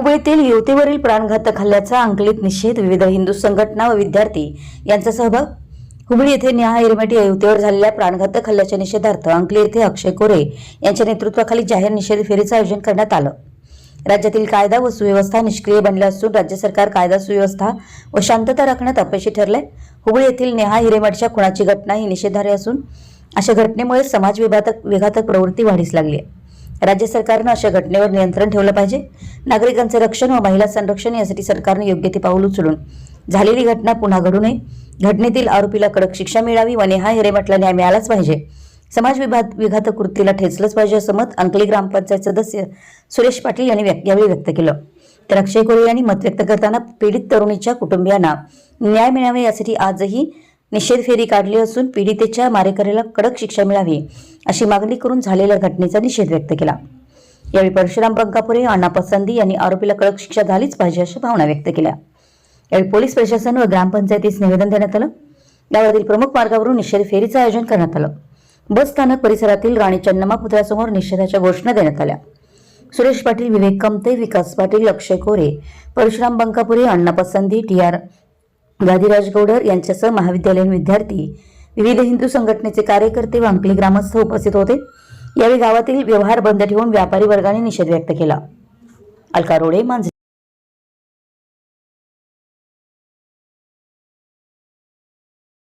हुबळीतील युवतीवरील प्राणघातक हल्ल्याचा अंकलीत निषेध, विविध हिंदू संघटना व विद्यार्थी यांचा सहभाग। हुबळी येथे नेहा हिरेमठ या युवतीवर झालेल्या प्राणघातक हल्ल्याच्या निषेधार्थ अंकली येथे अक्षय कोरे यांच्या नेतृत्वाखाली जाहीर निषेध फेरीचं आयोजन करण्यात आलं। राज्यातील कायदा व सुव्यवस्था निष्क्रिय बनले असून राज्य सरकार कायदा सुव्यवस्था व शांतता राखण्यात अपयशी ठरले। हुबळी येथील नेहा हिरेमठच्या खुनाची घटना ही निषेधार्ह असून अशा घटनेमुळे समाज विघातक प्रवृत्ती वाढीस लागली आहे। राज्य सरकारने अशा घटनेवर नियंत्रण ठेवलं पाहिजे। नागरिकांचे रक्षण व महिला संरक्षण यासाठी सरकारने योग्य ते पाऊल उचलून झालेली घटना पुन्हा घडू नये। घटनेतील आरोपीला कडक शिक्षा मिळावी व नेहा हिरेमठला न्याय मिळालाच पाहिजे। समाज विघातक कृतीला ठेचलंच पाहिजे असं मत अंकली ग्रामपंचायत सदस्य सुरेश पाटील यांनी यावेळी व्यक्त केलं। तर अक्षय कोरे यांनी मत व्यक्त करताना पीडित तरुणीच्या कुटुंबियांना न्याय मिळावे यासाठी आजही निषेध फेरी काढली असून पीडितेच्या मारेकऱ्याला कडक शिक्षा मिळावी अशी मागणी करून झालेल्या घटनेचा निषेध व्यक्त केला। यावेळी परशुराम बंकापुरे, अण्णा पसंदी यांनी आरोपीला कडक शिक्षा झालीच पाहिजे अशा भावना व्यक्त केल्या। यावेळी पोलीस प्रशासन व ग्रामपंचायतीस निवेदन देण्यात आलं। यावरील प्रमुख मार्गावरून निषेध फेरीचं आयोजन करण्यात आलं। बस स्थानक परिसरातील राणी चन्नम्मा पुतळ्यासमोर निषेधाच्या घोषणा देण्यात आल्या। सुरेश पाटील, विवेक कमते, विकास पाटील, अक्षय कोरे, परशुराम बंकापुरे, अण्णा पसंदी, TR गादिराज गौडर यांच्यासह महाविद्यालयीन विद्यार्थी, विविध हिंदू संघटनेचे कार्यकर्ते व अंकली ग्रामस्थ उपस्थित होते। यावेळी गावातील व्यवहार बंद ठेवून व्यापारी वर्गाने निषेध व्यक्त केला। अलका रोडे, मांजरी।